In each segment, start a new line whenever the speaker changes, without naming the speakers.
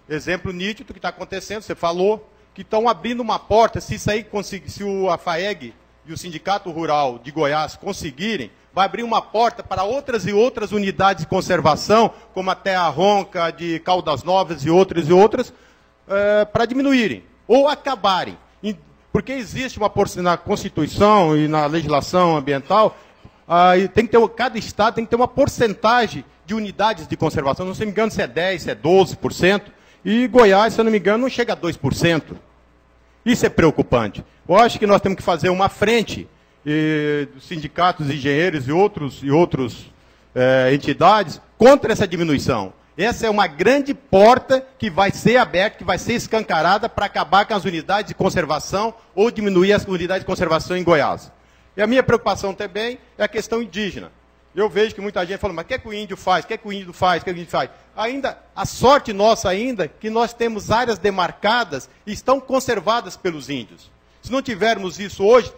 exemplo nítido que está acontecendo, você falou, que estão abrindo uma porta, se isso aí se a FAEG e o Sindicato Rural de Goiás conseguirem, vai abrir uma porta para outras e outras unidades de conservação, como a Terra Ronca, de Caldas Novas e outras, para diminuírem ou acabarem. Porque existe uma porção na Constituição e na legislação ambiental, tem que ter, cada estado tem que ter uma porcentagem de unidades de conservação. Não sei me engano se é 10%, se é 12%, e Goiás, se eu não me engano, não chega a 2%. Isso é preocupante. Eu acho que nós temos que fazer uma frente dos sindicatos, engenheiros e outros entidades contra essa diminuição. Essa é uma grande porta que vai ser aberta, que vai ser escancarada para acabar com as unidades de conservação ou diminuir as unidades de conservação em Goiás. E a minha preocupação também é a questão indígena. Eu vejo que muita gente fala, mas o que é que o índio faz? O que é que o índio faz? O que é que o índio faz? Ainda, a sorte nossa ainda, que nós temos áreas demarcadas e estão conservadas pelos índios. Se não tivermos isso hoje,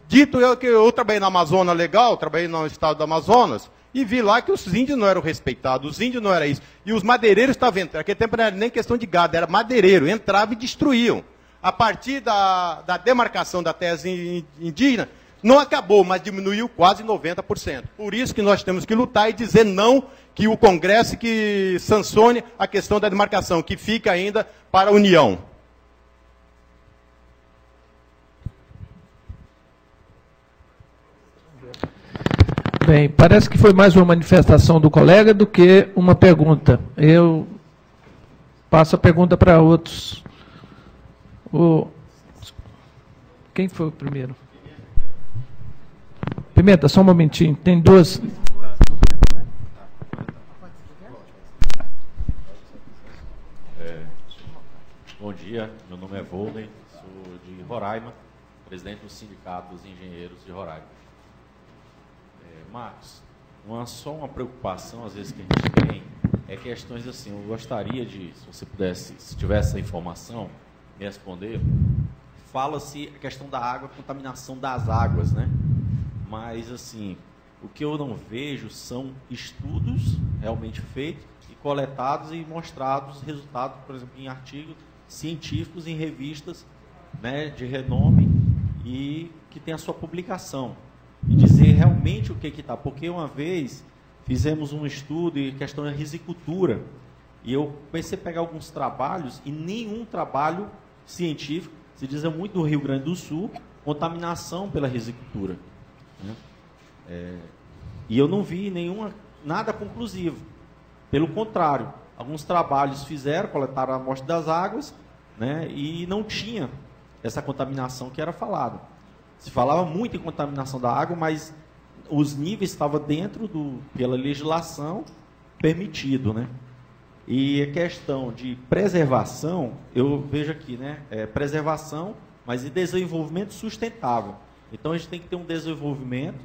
dito eu que eu trabalhei na Amazônia legal, trabalhei no estado do Amazonas, e vi lá que os índios não eram respeitados, os índios não era isso. E os madeireiros estavam entrando, naquele tempo não era nem questão de gado, era madeireiro, entravam e destruíam. A partir da demarcação da terra indígena, não acabou, mas diminuiu quase 90%. Por isso que nós temos que lutar e dizer não, que o Congresso que sancione a questão da demarcação, que fica ainda para a União.
Bem, parece que foi mais uma manifestação do colega do que uma pergunta. Eu passo a pergunta para outros. Quem foi o primeiro? Pimenta, só um momentinho. Tem duas.
Bom dia, meu nome é Volney, sou de Roraima, presidente do Sindicato dos Engenheiros de Roraima. Marcos, só uma preocupação, às vezes, que a gente tem, é questões assim, eu gostaria de, se você pudesse, se tivesse essa informação, me responder, fala-se a questão da água, a contaminação das águas, né? Mas, assim, o que eu não vejo são estudos realmente feitos e coletados e mostrados resultados, por exemplo, em artigos científicos, em revistas, né, de renome e que tem a sua publicação. E dizer realmente o que está. Porque uma vez fizemos um estudo em questão da risicultura, e eu comecei a pegar alguns trabalhos, e nenhum trabalho científico, se diz muito do Rio Grande do Sul, contaminação pela risicultura. Né? E eu não vi nada conclusivo. Pelo contrário, alguns trabalhos fizeram, coletaram a amostra das águas, né, e não tinha essa contaminação que era falada. Se falava muito em contaminação da água, mas os níveis estavam dentro pela legislação permitido, né? E a questão de preservação, eu vejo aqui, né? Preservação, mas e desenvolvimento sustentável. Então a gente tem que ter um desenvolvimento,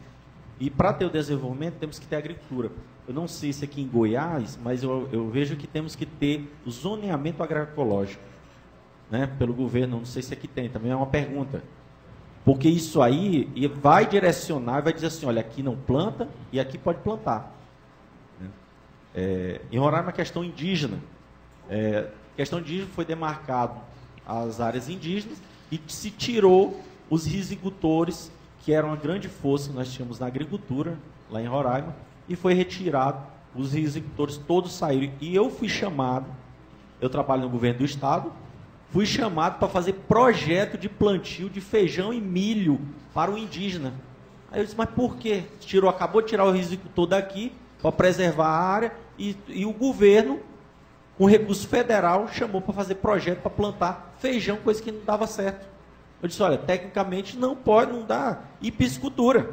e para ter o desenvolvimento temos que ter agricultura. Eu não sei se aqui em Goiás, mas eu vejo que temos que ter o zoneamento agroecológico, né? Pelo governo, não sei se aqui tem, também é uma pergunta. Porque isso aí vai direcionar, vai dizer assim, olha, aqui não planta e aqui pode plantar. Em Roraima, a questão indígena. Questão indígena foi demarcado as áreas indígenas e se tirou os risicultores, que eram uma grande força que nós tínhamos na agricultura, lá em Roraima, e foi retirado, os risicultores todos saíram. E eu fui chamado, eu trabalho no governo do estado, fui chamado para fazer projeto de plantio de feijão e milho para o indígena. Aí eu disse, mas por quê? Acabou de tirar o risicultor daqui para preservar a área e o governo, com recurso federal, chamou para fazer projeto para plantar feijão, coisa que não dava certo. Eu disse, olha, tecnicamente não pode, não dá. E piscicultura.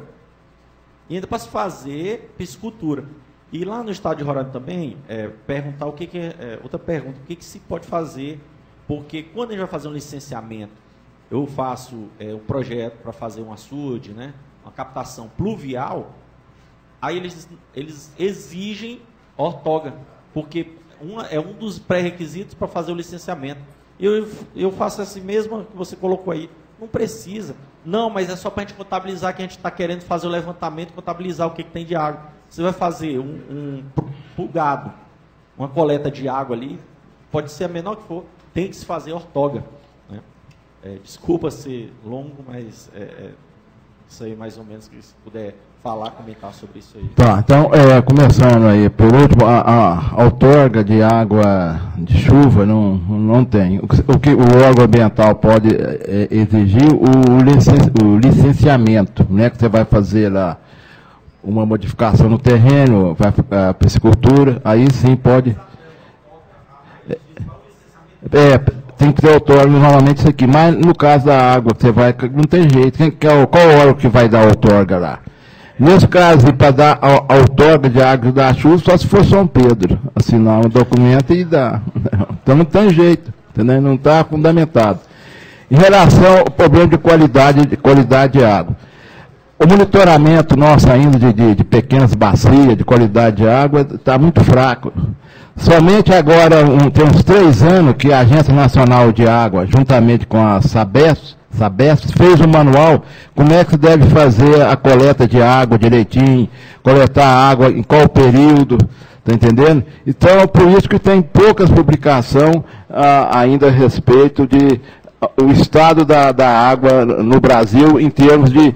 E ainda para se fazer piscicultura. E lá no estado de Roraima também, perguntar outra pergunta, o que se pode fazer. Porque quando a gente vai fazer um licenciamento, eu faço um projeto para fazer um açude, né, uma captação pluvial, aí eles exigem ortógano, porque é um dos pré-requisitos para fazer o licenciamento. Eu faço assim mesmo que você colocou aí, não precisa. Não, mas é só para a gente contabilizar que a gente está querendo fazer o levantamento, contabilizar o que tem de água. Você vai fazer pro gado, uma coleta de água ali, pode ser a menor que for, tem que se fazer ortoga. Né? Desculpa ser longo, mas isso aí mais ou menos, que se puder falar, comentar sobre isso aí.
Tá, então, começando aí, por último, a outorga de água de chuva não tem. O que o órgão ambiental pode exigir, o licenciamento, né, que você vai fazer lá uma modificação no terreno, vai a piscicultura, aí sim pode... tem que ter outorga, normalmente isso aqui, mas no caso da água, você vai, não tem jeito, qual órgão que vai dar outorga lá? Nesse caso, para dar a outorga de água da chuva, só se for São Pedro, assinar um documento e dar. Então não tem jeito, entendeu? Não está fundamentado. Em relação ao problema de qualidade de água, o monitoramento nosso ainda de pequenas bacias, de qualidade de água, está muito fraco. Somente agora, tem uns 3 anos, que a Agência Nacional de Água, juntamente com a Sabesp, fez um manual, como é que se deve fazer a coleta de água direitinho, coletar água em qual período, está entendendo? Então, por isso que tem poucas publicações ainda a respeito de o estado da água no Brasil em termos de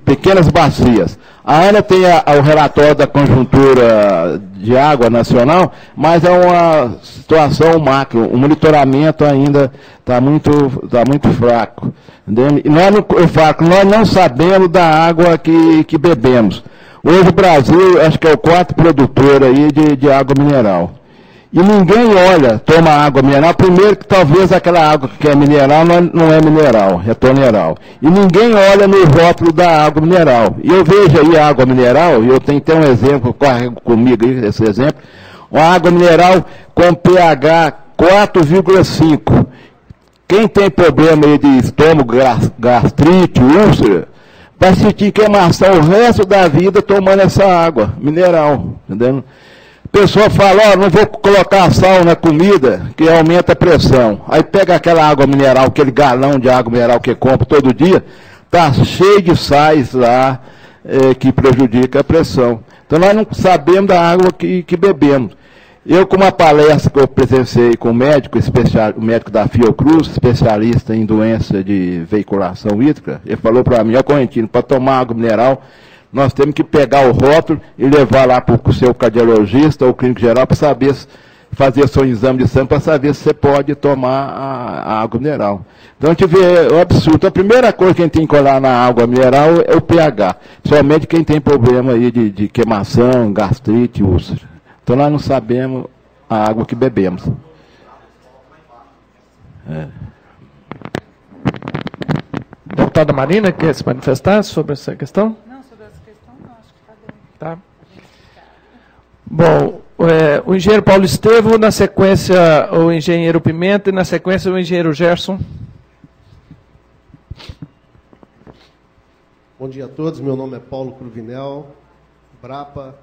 pequenas bacias. A ANA tem o relatório da conjuntura de água nacional, mas é uma situação macro. O monitoramento ainda está muito fraco. Entendeu? E eu falo que nós não sabemos da água que bebemos. Hoje o Brasil, acho que é o 4º produtor aí de água mineral. E ninguém toma água mineral, primeiro que talvez aquela água que é mineral não é mineral, é toneral. E ninguém olha no rótulo da água mineral. E eu vejo aí a água mineral, e eu tenho até um exemplo, carrego comigo aí, esse exemplo, uma água mineral com pH 4,5. Quem tem problema aí de estômago, gastrite, úlcera, vai sentir queimação o resto da vida tomando essa água mineral, entendeu? A pessoa fala, não vou colocar sal na comida, que aumenta a pressão. Aí pega aquela água mineral, aquele galão de água mineral que compra todo dia, está cheio de sais lá, que prejudica a pressão. Então nós não sabemos da água que bebemos. Eu, com uma palestra que eu presenciei com o médico da Fiocruz, especialista em doença de veiculação hídrica, ele falou para mim, Correntino, para tomar água mineral, nós temos que pegar o rótulo e levar lá para o seu cardiologista ou clínico geral para saber, fazer seu exame de sangue para saber se você pode tomar a água mineral. Então a gente vê o absurdo. Então, a primeira coisa que a gente tem que olhar na água mineral é o pH. Somente quem tem problema aí de queimação, gastrite, úlcera. Então nós não sabemos a água que bebemos.
Deputada Marina, quer se manifestar sobre essa questão? Tá. Bom, o engenheiro Paulo Estevam, na sequência o engenheiro Pimenta e na sequência o engenheiro Gerson.
Bom dia a todos, meu nome é Paulo Cruvinel, Brapa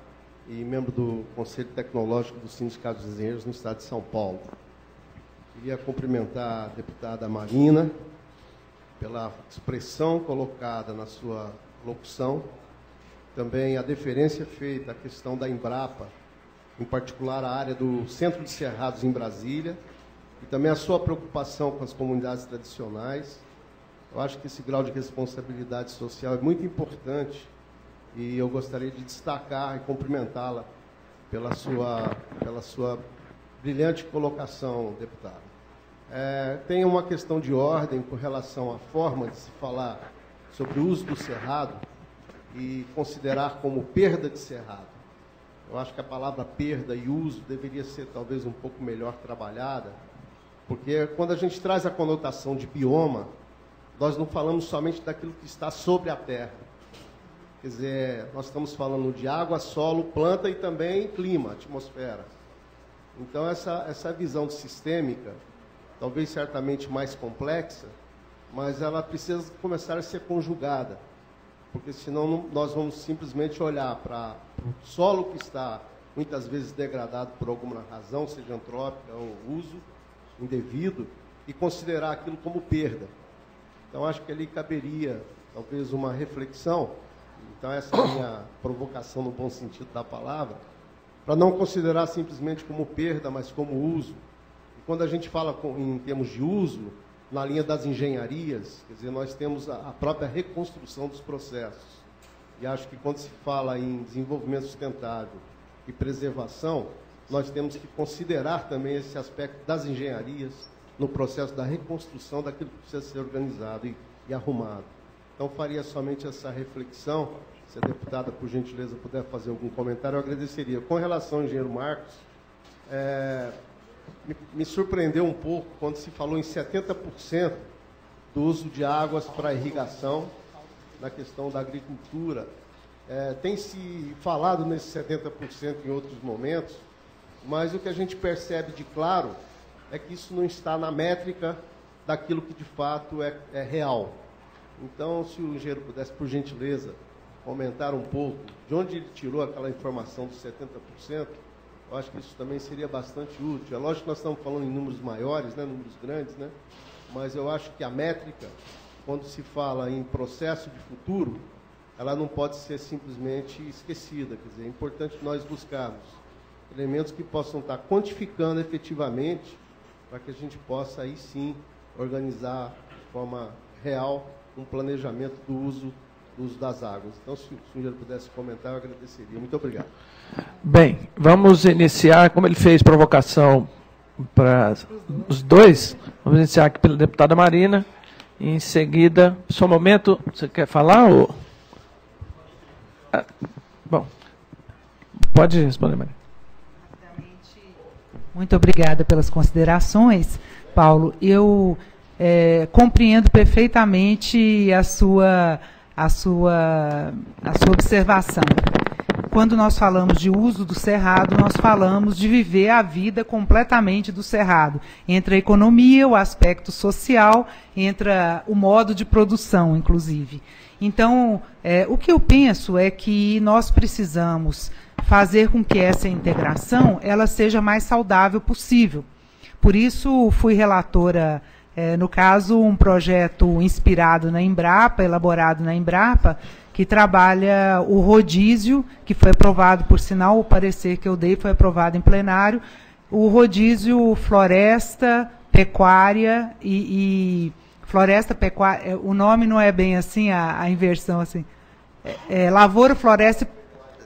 e membro do Conselho Tecnológico do Sindicato dos Engenheiros no Estado de São Paulo. Queria cumprimentar a deputada Marina pela expressão colocada na sua locução, também a deferência feita à questão da Embrapa, em particular a área do Centro de Cerrados em Brasília, e também a sua preocupação com as comunidades tradicionais. Eu acho que esse grau de responsabilidade social é muito importante e eu gostaria de destacar e cumprimentá-la pela sua brilhante colocação, deputada. Tem uma questão de ordem com relação à forma de se falar sobre o uso do cerrado e considerar como perda de cerrado. Eu acho que a palavra perda e uso deveria ser talvez um pouco melhor trabalhada, porque quando a gente traz a conotação de bioma, nós não falamos somente daquilo que está sobre a terra. Quer dizer, nós estamos falando de água, solo, planta e também clima, atmosfera. Então essa visão sistêmica, talvez certamente mais complexa, mas ela precisa começar a ser conjugada, porque senão nós vamos simplesmente olhar para o solo que está muitas vezes degradado por alguma razão, seja antrópica ou uso indevido, e considerar aquilo como perda. Então acho que ali caberia talvez uma reflexão. Então essa é a minha provocação no bom sentido da palavra, para não considerar simplesmente como perda, mas como uso. E quando a gente fala em termos de uso, na linha das engenharias, quer dizer, nós temos a própria reconstrução dos processos. E acho que quando se fala em desenvolvimento sustentável e preservação, nós temos que considerar também esse aspecto das engenharias no processo da reconstrução daquilo que precisa ser organizado e arrumado. Então, faria somente essa reflexão. Se a deputada, por gentileza, puder fazer algum comentário, eu agradeceria. Com relação ao engenheiro Marcos, me surpreendeu um pouco quando se falou em 70% do uso de águas para irrigação na questão da agricultura. Tem se falado nesses 70% em outros momentos, mas o que a gente percebe de claro é que isso não está na métrica daquilo que de fato é real. Então, se o engenheiro pudesse, por gentileza, comentar um pouco de onde ele tirou aquela informação dos 70%, eu acho que isso também seria bastante útil. É lógico que nós estamos falando em números maiores, né, números grandes, né, mas eu acho que a métrica, quando se fala em processo de futuro, ela não pode ser simplesmente esquecida. Quer dizer, é importante nós buscarmos elementos que possam estar quantificando efetivamente para que a gente possa, aí sim, organizar de forma real um planejamento do uso das águas. Então, se o senhor pudesse comentar, eu agradeceria. Muito obrigado.
Bem, vamos iniciar, como ele fez provocação para os dois, vamos iniciar aqui pela deputada Marina, e em seguida, só um momento, você quer falar? Ou... bom, pode responder, Marina.
Muito obrigada pelas considerações, Paulo. Eu compreendo perfeitamente a sua observação. Quando nós falamos de uso do cerrado, nós falamos de viver a vida completamente do cerrado. Entra a economia, o aspecto social, entra o modo de produção, inclusive. Então, o que eu penso é que nós precisamos fazer com que essa integração ela seja mais saudável possível. Por isso, fui relatora, no caso, um projeto inspirado na Embrapa, elaborado na Embrapa, que trabalha o rodízio, que foi aprovado, por sinal, o parecer que eu dei foi aprovado em plenário, o rodízio floresta, pecuária e floresta, pecuária, o nome não é bem assim, a inversão, assim, lavoura, floresta,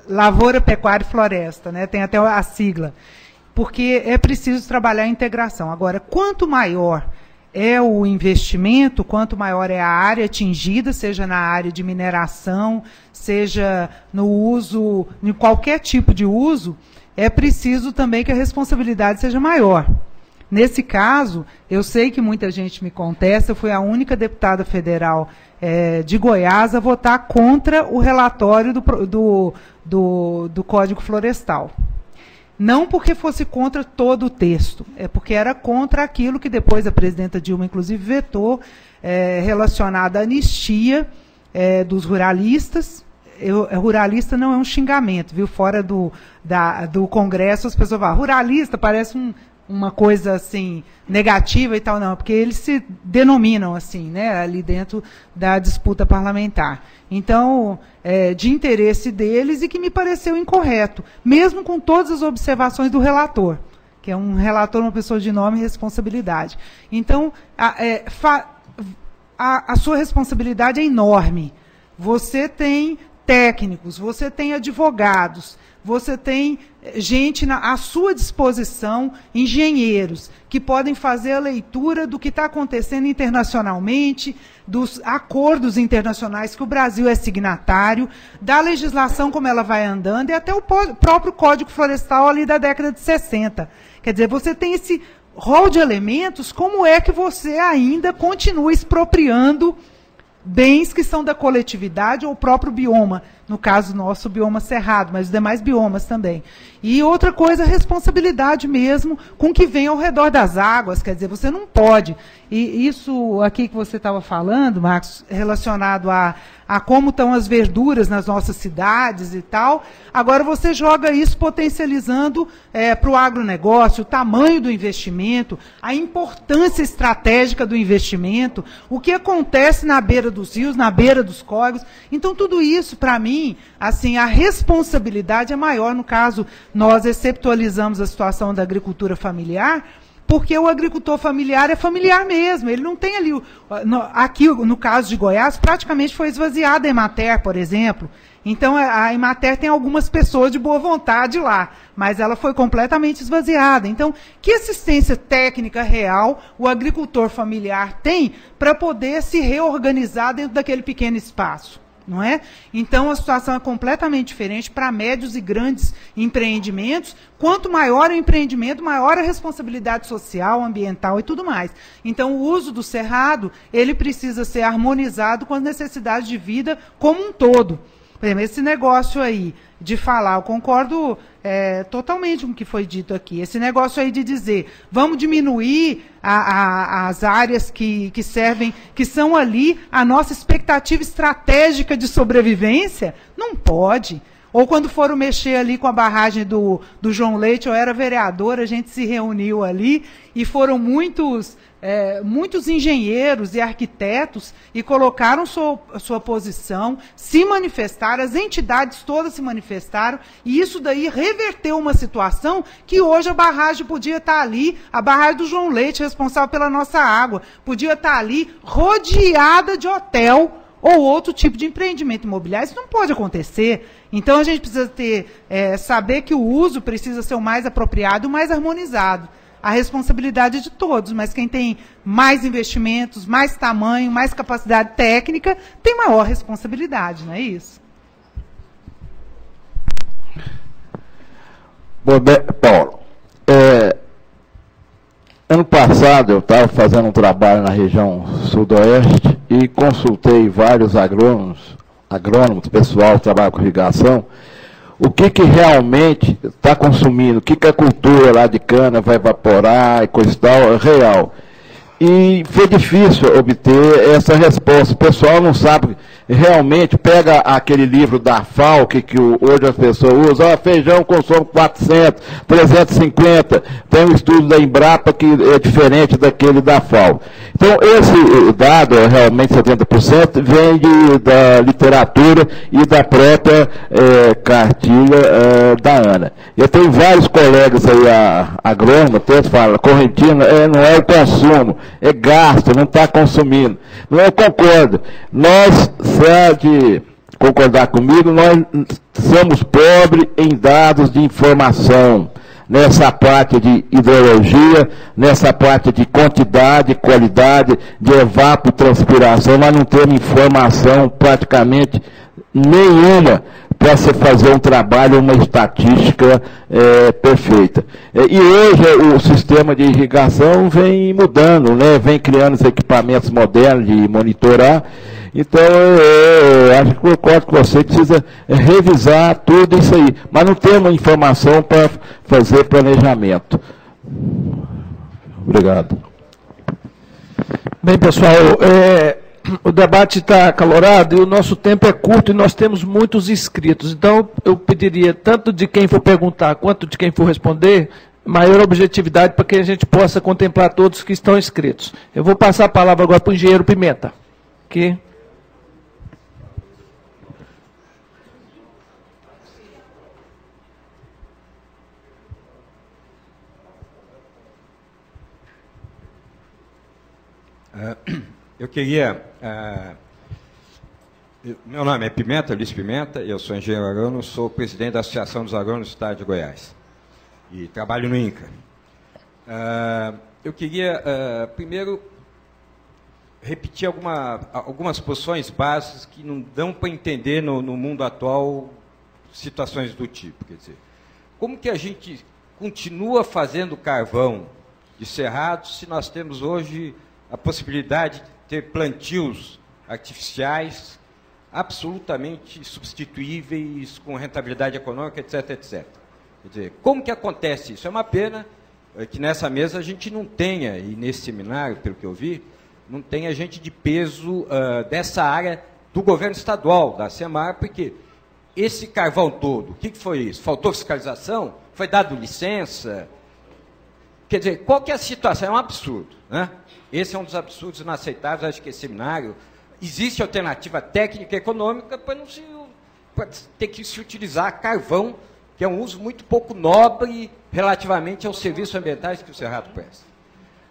lavoura, pecuária e floresta, né? Tem até a sigla, porque é preciso trabalhar a integração. Agora, quanto maior é o investimento, quanto maior é a área atingida, seja na área de mineração, seja no uso, em qualquer tipo de uso, é preciso também que a responsabilidade seja maior. Nesse caso, eu sei que muita gente me contesta, eu fui a única deputada federal de Goiás a votar contra o relatório do Código Florestal. Não porque fosse contra todo o texto, é porque era contra aquilo que depois a presidenta Dilma, inclusive, vetou, relacionado à anistia dos ruralistas. Ruralista não é um xingamento, viu? Fora do Congresso, as pessoas falam, ruralista parece uma coisa assim negativa e tal, não, porque eles se denominam assim, né, ali dentro da disputa parlamentar. Então, de interesse deles e que me pareceu incorreto, mesmo com todas as observações do relator, que é um relator, uma pessoa de nome e responsabilidade. Então, a sua responsabilidade é enorme. Você tem técnicos, você tem advogados, você tem gente à sua disposição, engenheiros, que podem fazer a leitura do que está acontecendo internacionalmente, dos acordos internacionais que o Brasil é signatário, da legislação como ela vai andando, e até o próprio Código Florestal ali da década de 60. Quer dizer, você tem esse rol de elementos, como é que você ainda continua expropriando bens que são da coletividade ou o próprio bioma, no caso nosso, o bioma cerrado, mas os demais biomas também. E outra coisa, a responsabilidade mesmo com o que vem ao redor das águas, quer dizer, você não pode. E isso aqui que você estava falando, Marcos, relacionado a como estão as verduras nas nossas cidades e tal, agora você joga isso potencializando para o agronegócio, o tamanho do investimento, a importância estratégica do investimento, o que acontece na beira dos rios, na beira dos córregos. Então, tudo isso, para mim, mim, assim, a responsabilidade é maior. No caso, nós exceptualizamos a situação da agricultura familiar, porque o agricultor familiar é familiar mesmo. Ele não tem ali... Aqui, no caso de Goiás, praticamente foi esvaziada a Emater, por exemplo. Então, a Emater tem algumas pessoas de boa vontade lá, mas ela foi completamente esvaziada. Então, que assistência técnica real o agricultor familiar tem para poder se reorganizar dentro daquele pequeno espaço? Não é? Então, a situação é completamente diferente para médios e grandes empreendimentos. Quanto maior o empreendimento, maior a responsabilidade social, ambiental e tudo mais. Então, o uso do cerrado, ele precisa ser harmonizado com as necessidades de vida como um todo. Por exemplo, esse negócio aí de falar, eu concordo totalmente com o que foi dito aqui, esse negócio aí de dizer, vamos diminuir as áreas que servem, que são ali a nossa expectativa estratégica de sobrevivência, não pode. Ou quando foram mexer ali com a barragem do João Leite, eu era vereador, a gente se reuniu ali, e foram muitos engenheiros e arquitetos e colocaram sua posição, se manifestaram, as entidades todas se manifestaram, e isso daí reverteu uma situação que hoje a barragem podia estar ali, a barragem do João Leite, responsável pela nossa água, podia estar ali rodeada de hotel ou outro tipo de empreendimento imobiliário. Isso não pode acontecer. Então, a gente precisa saber que o uso precisa ser o mais apropriado e o mais harmonizado. A responsabilidade é de todos, mas quem tem mais investimentos, mais tamanho, mais capacidade técnica, tem maior responsabilidade, não é isso?
Bom, Paulo, ano passado eu estava fazendo um trabalho na região sudoeste e consultei vários agrônomos, pessoal que trabalha com irrigação, o que realmente está consumindo, o que a cultura lá de cana vai evaporar e coisa e tal, é real. E foi difícil obter essa resposta. O pessoal não sabe, realmente pega aquele livro da FAO, que hoje as pessoas usam, feijão consome 400, 350, tem um estudo da Embrapa que é diferente daquele da FAO. Então, esse dado, realmente 70%, vem da literatura e da própria cartilha da ANA. Eu tenho vários colegas aí, agrônomos, até falam, correntina, não é o consumo, é gasto, não está consumindo. Não, eu concordo. Nós, se há de concordar comigo, nós somos pobres em dados de informação. Nessa parte de hidrologia, nessa parte de quantidade, qualidade, de evapotranspiração, nós não temos informação praticamente nenhuma para se fazer um trabalho, uma estatística perfeita. E hoje o sistema de irrigação vem mudando, né? Vem criando os equipamentos modernos de monitorar. Então, eu acho que concordo com você, precisa revisar tudo isso aí. Mas não temos informação para fazer planejamento. Obrigado.
Bem, pessoal, o debate está acalorado e o nosso tempo é curto e nós temos muitos inscritos. Então, eu pediria, tanto de quem for perguntar quanto de quem for responder, maior objetividade para que a gente possa contemplar todos que estão inscritos. Eu vou passar a palavra agora para o engenheiro Pimenta. Que...
Eu queria... meu nome é Pimenta, Luiz Pimenta, eu sou engenheiro agrônomo, sou presidente da Associação dos Agrônomos do Estado de Goiás e trabalho no INCRA. Eu queria, primeiro, repetir algumas posições básicas que não dão para entender no mundo atual situações do tipo. Quer dizer, como que a gente continua fazendo carvão de cerrado se nós temos hoje a possibilidade de ter plantios artificiais absolutamente substituíveis, com rentabilidade econômica, etc, etc. Quer dizer, como que acontece isso? É uma pena que nessa mesa a gente não tenha, e nesse seminário, pelo que eu vi, não tenha gente de peso dessa área do governo estadual, da SEMAR, porque esse carvão todo, o que foi isso? Faltou fiscalização? Foi dado licença? Quer dizer, qual que é a situação? É um absurdo, né? Esse é um dos absurdos inaceitáveis. Acho que esse seminário, existe alternativa técnica e econômica para para ter que se utilizar carvão, que é um uso muito pouco nobre relativamente aos serviços ambientais que o Cerrado presta.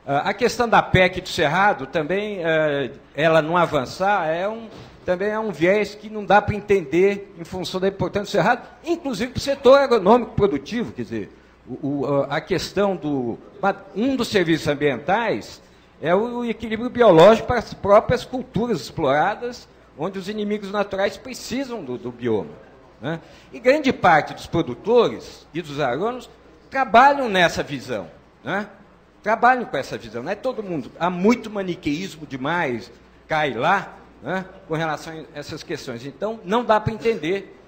A questão da PEC do Cerrado também, ela não avançar, também é um viés que não dá para entender em função da importância do Cerrado, inclusive para o setor agronômico produtivo, quer dizer, a questão um dos serviços ambientais é o equilíbrio biológico para as próprias culturas exploradas, onde os inimigos naturais precisam do bioma, né? E grande parte dos produtores e dos agrônomos trabalham nessa visão, né? Trabalham com essa visão. Não é todo mundo. Há muito maniqueísmo demais, cai lá, né, com relação a essas questões. Então, não dá para entender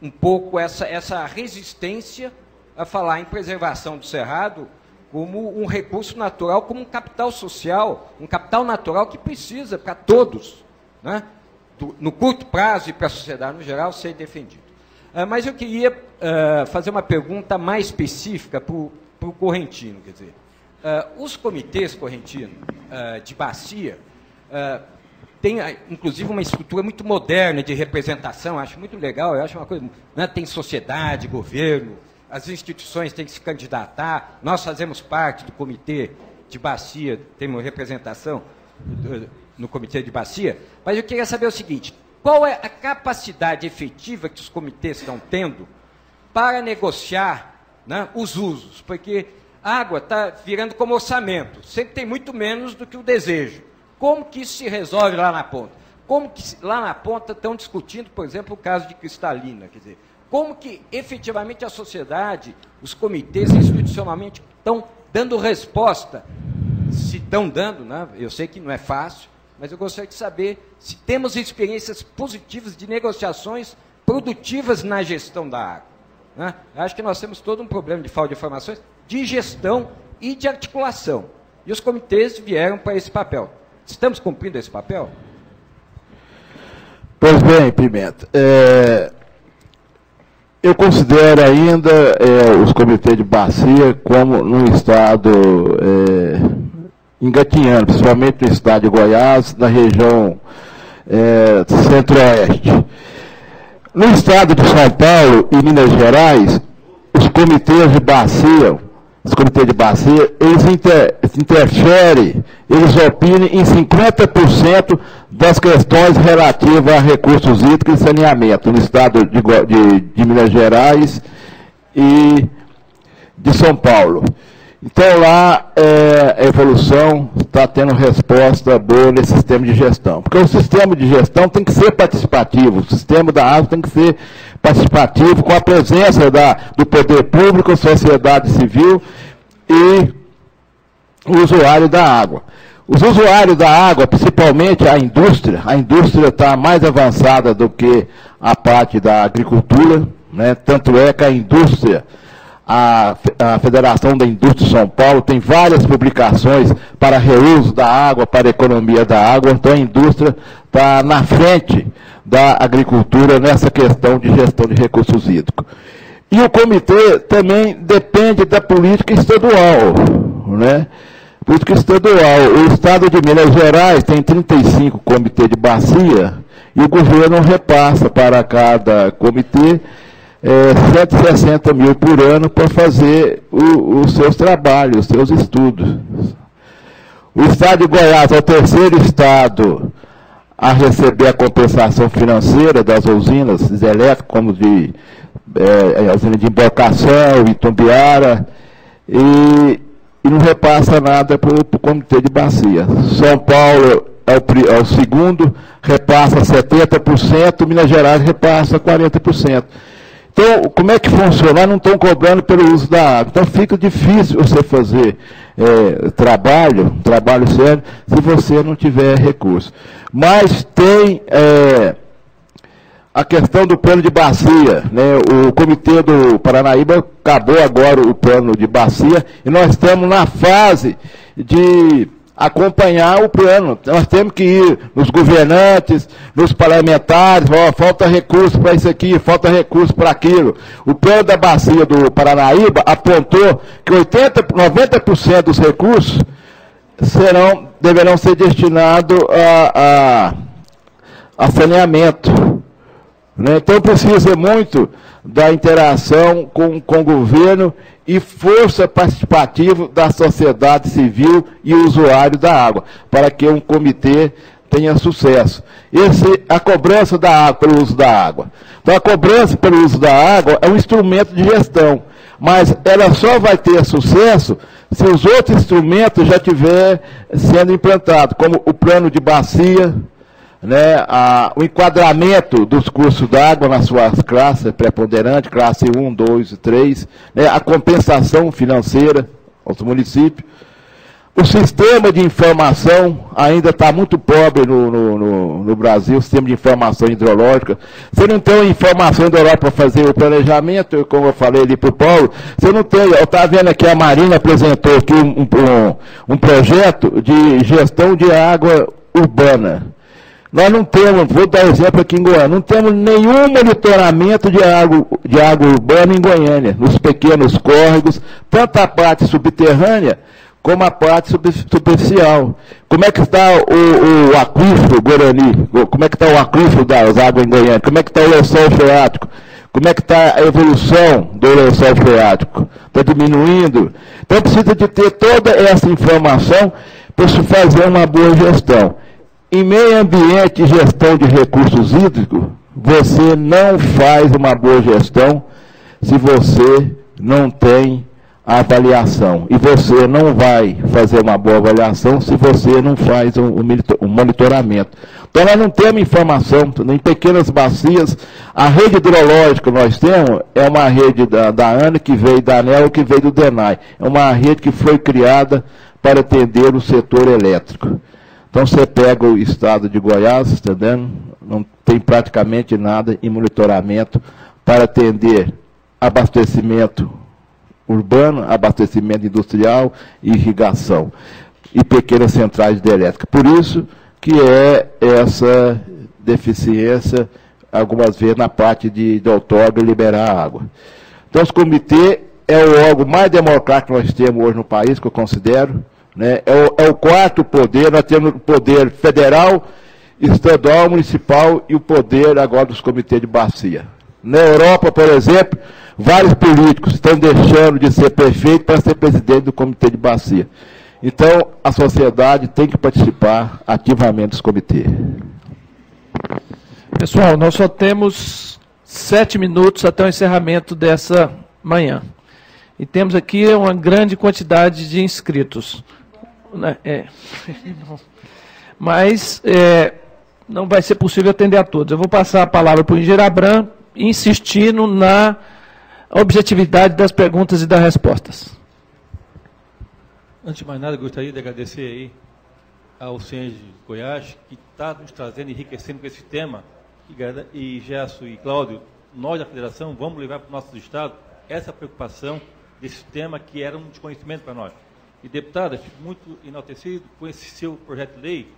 um pouco essa resistência a falar em preservação do Cerrado como um recurso natural, como um capital social, um capital natural que precisa, para todos, né, no curto prazo e para a sociedade no geral, ser defendido. Mas eu queria fazer uma pergunta mais específica para o correntino. Quer dizer, os comitês correntinos de bacia têm, inclusive, uma estrutura muito moderna de representação, acho muito legal, eu acho uma coisa, né, tem sociedade, governo, as instituições têm que se candidatar, nós fazemos parte do comitê de bacia, temos representação no comitê de bacia, mas eu queria saber o seguinte, qual é a capacidade efetiva que os comitês estão tendo para negociar, né, os usos? Porque a água está virando como orçamento, sempre tem muito menos do que o desejo. Como que isso se resolve lá na ponta? Como que lá na ponta estão discutindo, por exemplo, o caso de Cristalina? Quer dizer, como que efetivamente a sociedade, os comitês institucionalmente estão dando resposta? Se estão dando, né? Eu sei que não é fácil, mas eu gostaria de saber se temos experiências positivas de negociações produtivas na gestão da água, né? Acho que nós temos todo um problema de falta de informações, de gestão e de articulação. E os comitês vieram para esse papel. Estamos cumprindo esse papel?
Pois bem, Pimenta. Eu considero ainda os comitês de bacia como num estado engatinhando, principalmente no estado de Goiás, na região centro-oeste. No estado de São Paulo e Minas Gerais, os comitês de bacia, eles interferem, eles opinam em 50% das questões relativas a recursos hídricos e saneamento, no estado de Minas Gerais e de São Paulo. Então, lá, a evolução está tendo resposta boa nesse sistema de gestão. Porque o sistema de gestão tem que ser participativo, o sistema da água tem que ser participativo, com a presença do poder público, sociedade civil e o usuário da água. Os usuários da água, principalmente a indústria está mais avançada do que a parte da agricultura, né? Tanto é que a indústria, a Federação da Indústria de São Paulo tem várias publicações para reuso da água, para a economia da água, então a indústria está na frente da agricultura nessa questão de gestão de recursos hídricos. E o comitê também depende da política estadual, né? Política estadual. O estado de Minas Gerais tem 35 comitês de bacia e o governo repassa para cada comitê 160 mil por ano para fazer os seus trabalhos, os seus estudos. O estado de Goiás é o terceiro estado a receber a compensação financeira das usinas elétricas, como a usina de Embarcação, Itumbiara, e não repassa nada para o comitê de bacia. São Paulo é o segundo, repassa 70%, Minas Gerais repassa 40%. Então, como é que funciona? Não estão cobrando pelo uso da água. Então, fica difícil você fazer trabalho sério, se você não tiver recurso. Mas tem a questão do plano de bacia, né? O comitê do Paranaíba acabou agora o plano de bacia e nós estamos na fase de acompanhar o plano. Nós temos que ir nos governantes, nos parlamentares, falta recurso para isso aqui, falta recurso para aquilo. O plano da bacia do Paranaíba apontou que 90% dos recursos deverão ser destinados a saneamento, né? Então precisa muito da interação com o governo e força participativa da sociedade civil e usuário da água, para que um comitê tenha sucesso. A cobrança da água, pelo uso da água. Então a cobrança pelo uso da água é um instrumento de gestão, mas ela só vai ter sucesso se os outros instrumentos já estiverem sendo implantados, como o plano de bacia, né, o enquadramento dos cursos d'água nas suas classes preponderantes, classe 1, 2 e 3, né, a compensação financeira aos municípios. O sistema de informação ainda está muito pobre no Brasil, o sistema de informação hidrológica. Você não tem informação hidrológica para fazer o planejamento, como eu falei ali para o Paulo, você não tem. Eu estava vendo aqui, a Marina apresentou aqui um projeto de gestão de água urbana. Nós não temos, vou dar exemplo aqui em Goiânia, não temos nenhum monitoramento de água urbana em Goiânia, nos pequenos córregos, tanto a parte subterrânea como a parte superficial. Como é que está o aquífero Guarani? Como é que está o aquífero das águas em Goiânia? Como é que está o lençol freático? Como é que está a evolução do lençol freático? Está diminuindo? Então precisa de ter toda essa informação para se fazer uma boa gestão. Em meio ambiente e gestão de recursos hídricos, você não faz uma boa gestão se você não tem a avaliação. E você não vai fazer uma boa avaliação se você não faz um monitoramento. Então nós não temos informação, em pequenas bacias. A rede hidrológica que nós temos é uma rede da ANA, que veio da ANEEL, que veio do DENAI. É uma rede que foi criada para atender o setor elétrico. Então você pega o estado de Goiás, está entendendo? Não tem praticamente nada em monitoramento para atender abastecimento urbano, abastecimento industrial e irrigação, e pequenas centrais de elétrica. Por isso que é essa deficiência, algumas vezes, na parte de outorga e liberar a água. Então, o comitê é o órgão mais democrático que nós temos hoje no país, que eu considero, né? É o quarto poder. Nós temos o poder federal, estadual, municipal e o poder agora dos comitês de bacia. Na Europa, por exemplo, vários políticos estão deixando de ser prefeito para ser presidente do comitê de bacia. Então, a sociedade tem que participar ativamente dos comitês.
Pessoal, nós só temos 7 minutos até o encerramento dessa manhã. E temos aqui uma grande quantidade de inscritos. Mas não vai ser possível atender a todos. Eu vou passar a palavra para o engenheiro Abram, insistindo na objetividade das perguntas e das respostas.
Antes de mais nada, gostaria de agradecer aí ao CENG de Goiás, que está nos trazendo, enriquecendo com esse tema, e Gerson e Cláudio, nós da Federação vamos levar para o nosso estado essa preocupação desse tema que era um desconhecimento para nós. E, deputada, fico muito enaltecido com esse seu projeto de lei,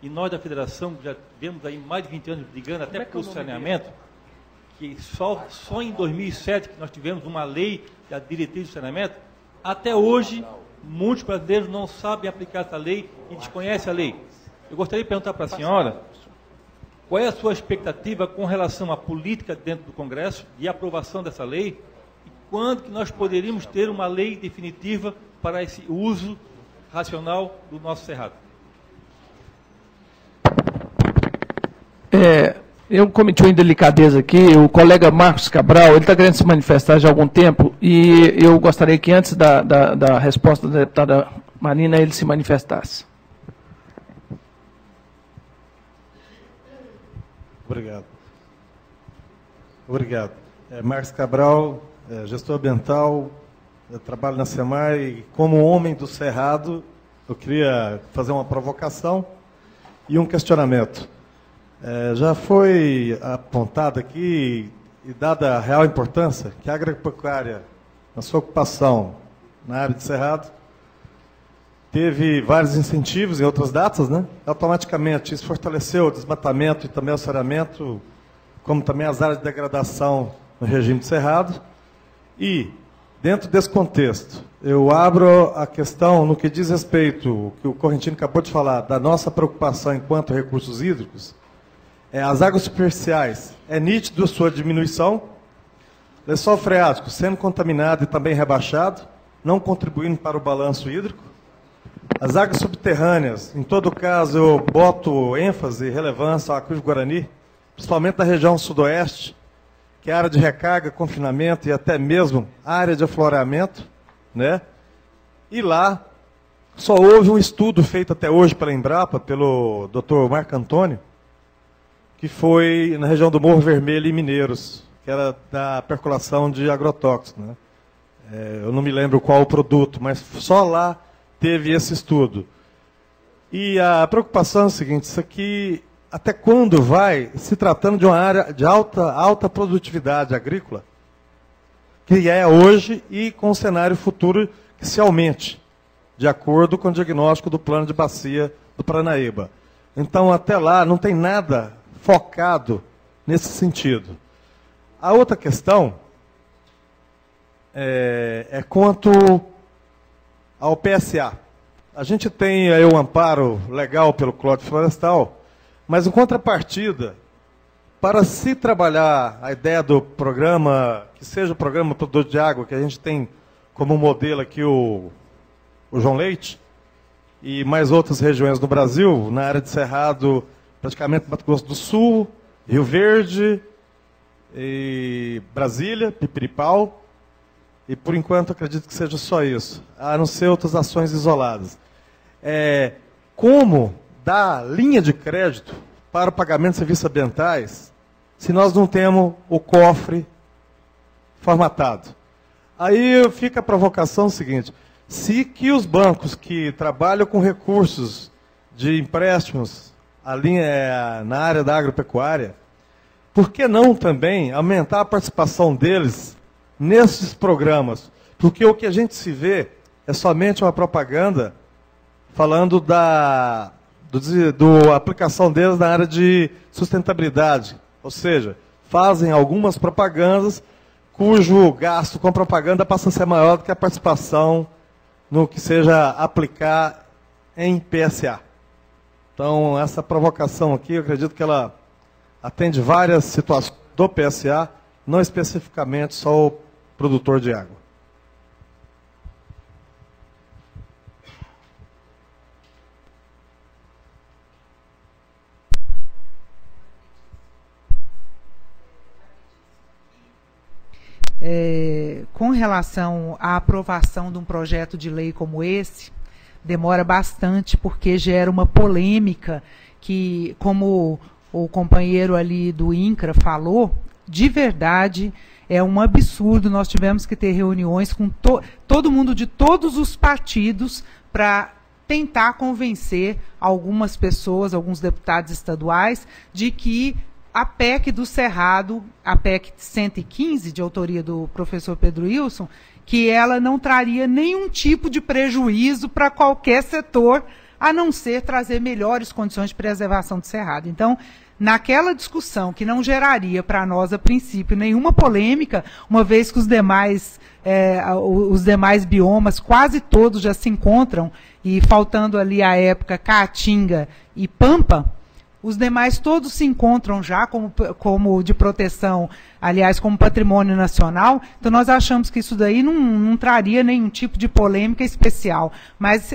e nós da Federação já tivemos aí mais de 20 anos brigando até pelo saneamento, que só em 2007 que nós tivemos uma lei da diretriz de saneamento. Até hoje, muitos brasileiros não sabem aplicar essa lei e desconhecem a lei. Eu gostaria de perguntar para a senhora, qual é a sua expectativa com relação à política dentro do Congresso e a aprovação dessa lei, e quando que nós poderíamos ter uma lei definitiva para esse uso racional do nosso cerrado?
Eu cometi uma indelicadeza aqui, o colega Marcos Cabral, ele está querendo se manifestar já há algum tempo, e eu gostaria que antes da resposta da deputada Marina, ele se manifestasse.
Obrigado. Obrigado. Marcos Cabral, gestor ambiental, eu trabalho na SEMAI, e como homem do Cerrado, eu queria fazer uma provocação e um questionamento. Já foi apontado aqui e dada a real importância que a agropecuária, na sua ocupação na área de Cerrado, teve vários incentivos em outras datas, né? Automaticamente isso fortaleceu o desmatamento e também o saneamento, como também as áreas de degradação no regime de Cerrado. E, dentro desse contexto, eu abro a questão no que diz respeito, o que o Correntino acabou de falar, da nossa preocupação enquanto recursos hídricos. As águas superficiais, é nítido sua diminuição. Lençol freático sendo contaminado e também rebaixado, não contribuindo para o balanço hídrico. As águas subterrâneas, em todo caso, eu boto ênfase e relevância ao Aquífero Guarani, principalmente na região sudoeste, que é área de recarga, confinamento e até mesmo área de afloramento, né? E lá só houve um estudo feito até hoje pela Embrapa, pelo Dr. Marco Antônio, que foi na região do Morro Vermelho em Mineiros, que era da percolação de agrotóxicos, né? Eu não me lembro qual o produto, mas só lá teve esse estudo. E a preocupação é o seguinte, isso aqui, até quando vai, se tratando de uma área de alta produtividade agrícola, que é hoje e com o cenário futuro que se aumente, de acordo com o diagnóstico do plano de bacia do Paranaíba. Então, até lá, não tem nada focado nesse sentido. A outra questão é quanto ao PSA. A gente tem aí um amparo legal pelo Código Florestal, mas em contrapartida, para se trabalhar a ideia do programa, que seja o programa Produtor de Água, que a gente tem como modelo aqui o João Leite, e mais outras regiões no Brasil, na área de Cerrado, praticamente Mato Grosso do Sul, Rio Verde, e Brasília, Pipiripau, e por enquanto acredito que seja só isso, a não ser outras ações isoladas. Como dar linha de crédito para o pagamento de serviços ambientais se nós não temos o cofre formatado? Aí fica a provocação seguinte, se que os bancos que trabalham com recursos de empréstimos na área da agropecuária, por que não também aumentar a participação deles nesses programas? Porque o que a gente se vê é somente uma propaganda falando da aplicação deles na área de sustentabilidade. Ou seja, fazem algumas propagandas cujo gasto com propaganda passa a ser maior do que a participação no que seja aplicar em PSA. Então, essa provocação aqui, eu acredito que ela atende várias situações do PSA, não especificamente só o produtor de água.
Com relação à aprovação de um projeto de lei como esse, demora bastante porque gera uma polêmica que, como o companheiro ali do INCRA falou, de verdade é um absurdo. Nós tivemos que ter reuniões com todo mundo de todos os partidos para tentar convencer algumas pessoas, alguns deputados estaduais, de que a PEC do Cerrado, a PEC 115, de autoria do professor Pedro Wilson, que ela não traria nenhum tipo de prejuízo para qualquer setor, a não ser trazer melhores condições de preservação do Cerrado. Então, naquela discussão que não geraria para nós, a princípio, nenhuma polêmica, uma vez que os demais biomas, quase todos já se encontram, e faltando ali a época Caatinga e Pampa, os demais todos se encontram já como de proteção, aliás, como patrimônio nacional. Então, nós achamos que isso daí não traria nenhum tipo de polêmica especial, mas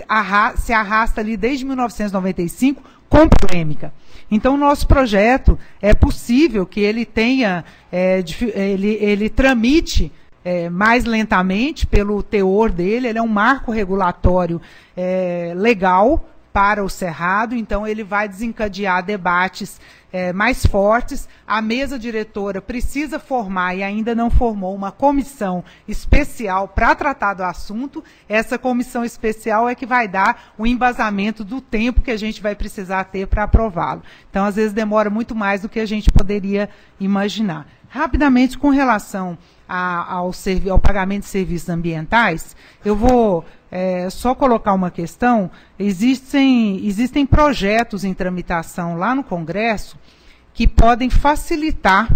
se arrasta ali desde 1995 com polêmica. Então, o nosso projeto, é possível que ele tenha, ele tramite mais lentamente pelo teor dele. Ele é um marco regulatório legal para o Cerrado, então ele vai desencadear debates mais fortes. A mesa diretora precisa formar, e ainda não formou, uma comissão especial para tratar do assunto. Essa comissão especial é que vai dar o embasamento do tempo que a gente vai precisar ter para aprová-lo. Então, às vezes, demora muito mais do que a gente poderia imaginar. Rapidamente, com relação ao pagamento de serviços ambientais, eu vou só colocar uma questão. Existem projetos em tramitação lá no Congresso que podem facilitar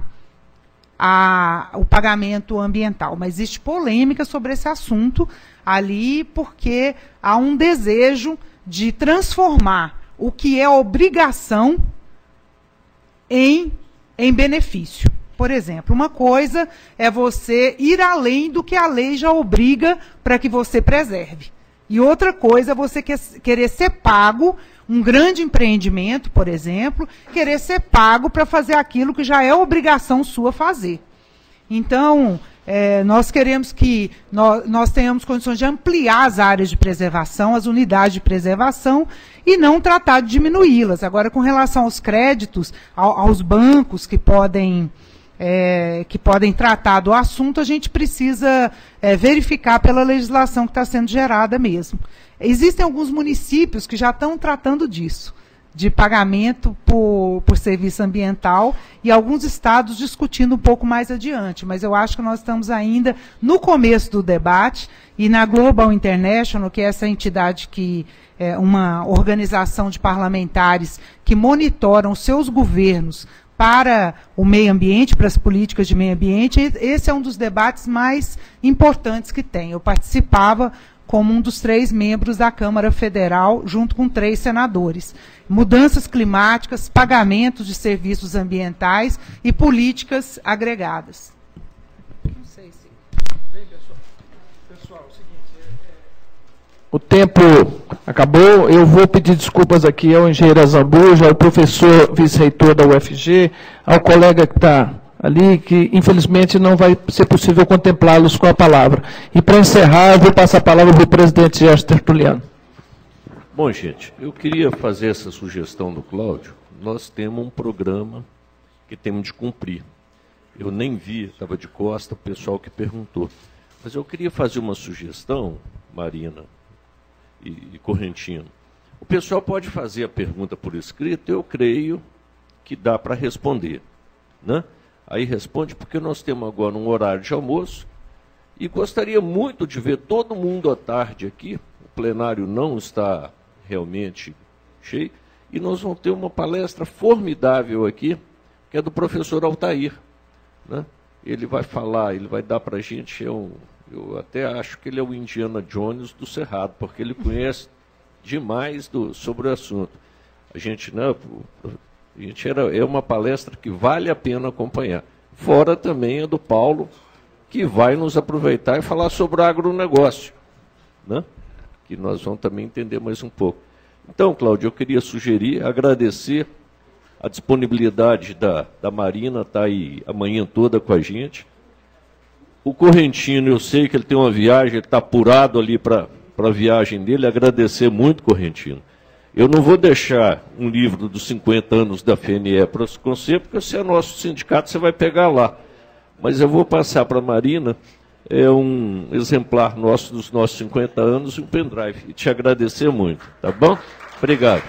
o pagamento ambiental, mas existe polêmica sobre esse assunto ali, porque há um desejo de transformar o que é obrigação em benefício. Por exemplo, uma coisa é você ir além do que a lei já obriga para que você preserve. E outra coisa é você querer ser pago, um grande empreendimento, por exemplo, querer ser pago para fazer aquilo que já é obrigação sua fazer. Então, nós queremos que nós tenhamos condições de ampliar as áreas de preservação, as unidades de preservação, e não tratar de diminuí-las. Agora, com relação aos créditos, aos bancos que podem tratar do assunto, a gente precisa verificar pela legislação que está sendo gerada mesmo. Existem alguns municípios que já estão tratando disso, de pagamento por serviço ambiental, e alguns estados discutindo um pouco mais adiante. Mas eu acho que nós estamos ainda no começo do debate, e na Global International, que é essa entidade que é uma organização de parlamentares que monitoram seus governos para o meio ambiente, para as políticas de meio ambiente, esse é um dos debates mais importantes que tem. Eu participava como um dos 3 membros da Câmara Federal, junto com 3 senadores. Mudanças climáticas, pagamentos de serviços ambientais e políticas agregadas. Não sei se...
Bem, pessoal, é o seguinte... O tempo acabou, eu vou pedir desculpas aqui ao engenheiro Zambuja, ao professor vice-reitor da UFG, ao colega que está ali, que infelizmente não vai ser possível contemplá-los com a palavra. E para encerrar, eu vou passar a palavra para o presidente Gerson Tertuliano.
Bom, gente, eu queria fazer essa sugestão do Cláudio. Nós temos um programa que temos de cumprir. Eu nem vi, estava de costa, o pessoal que perguntou. Mas eu queria fazer uma sugestão, Marina e Correntino. O pessoal pode fazer a pergunta por escrito, eu creio que dá para responder, né? Aí responde, porque nós temos agora um horário de almoço e gostaria muito de ver todo mundo à tarde aqui. O plenário não está realmente cheio e nós vamos ter uma palestra formidável aqui, que é do professor Altair, né? Ele vai falar, ele vai dar para a gente, eu até acho que ele é o Indiana Jones do Cerrado, porque ele conhece demais sobre o assunto. A gente, né, é uma palestra que vale a pena acompanhar. Fora também a do Paulo, que vai nos aproveitar e falar sobre o agronegócio, né? Que nós vamos também entender mais um pouco. Então, Cláudio, eu queria sugerir, agradecer a disponibilidade da Marina, está aí a manhã toda com a gente. O Correntino, eu sei que ele tem uma viagem, ele está apurado ali para a viagem dele, agradecer muito, Correntino. Eu não vou deixar um livro dos 50 anos da FNE para você conhecer, porque se é nosso sindicato, você vai pegar lá. Mas eu vou passar para a Marina um exemplar nosso dos nossos 50 anos e um pendrive. E te agradecer muito, tá bom? Obrigado.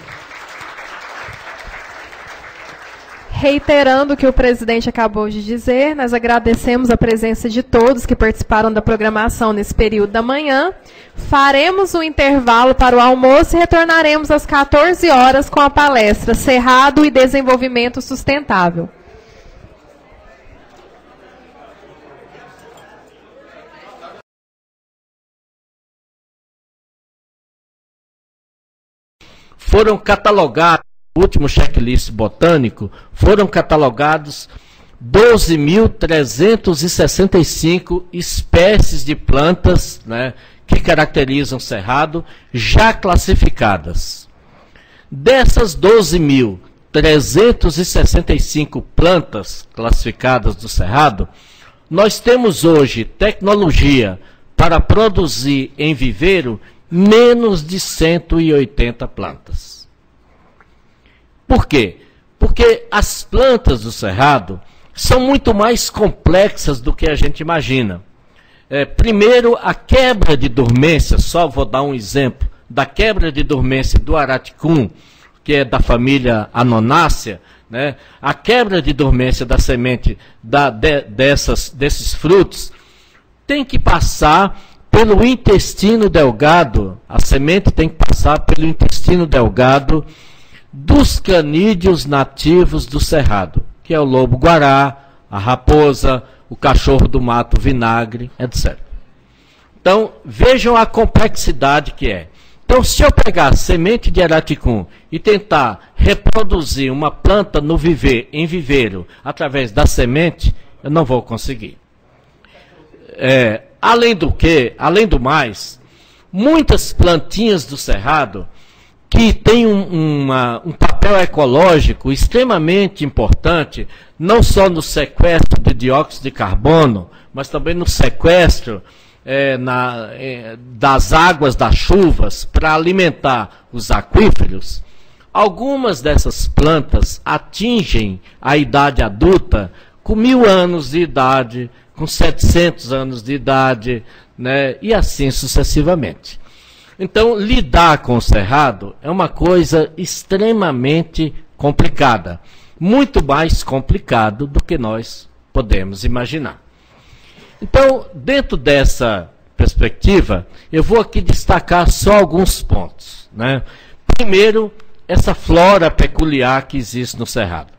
Reiterando o que o presidente acabou de dizer, nós agradecemos a presença de todos que participaram da programação nesse período da manhã. Faremos um intervalo para o almoço e retornaremos às 14 horas com a palestra Cerrado e Desenvolvimento Sustentável.
Foram catalogados, no último checklist botânico, foram catalogados 12.365 espécies de plantas, né, que caracterizam o Cerrado, já classificadas. Dessas 12.365 plantas classificadas do Cerrado, nós temos hoje tecnologia para produzir em viveiro menos de 180 plantas. Por quê? Porque as plantas do Cerrado são muito mais complexas do que a gente imagina. Primeiro, a quebra de dormência, só vou dar um exemplo, da quebra de dormência do araticum, que é da família Anonácea, né? A quebra de dormência da semente desses frutos tem que passar pelo intestino delgado, a semente tem que passar pelo intestino delgado dos canídeos nativos do Cerrado, que é o lobo-guará, a raposa, o cachorro do mato vinagre, etc. Então, vejam a complexidade que é. Então, se eu pegar semente de araticum e tentar reproduzir uma planta no em viveiro através da semente, eu não vou conseguir. Além do mais, muitas plantinhas do cerrado que têm um papel ecológico extremamente importante, não só no sequestro de dióxido de carbono, mas também no sequestro das águas das chuvas para alimentar os aquíferos. Algumas dessas plantas atingem a idade adulta com 1000 anos de idade, com 700 anos de idade, né, e assim sucessivamente. Então, lidar com o cerrado é uma coisa extremamente complicada, muito mais complicado do que nós podemos imaginar. Então, dentro dessa perspectiva, eu vou aqui destacar só alguns pontos, né? Primeiro, essa flora peculiar que existe no cerrado.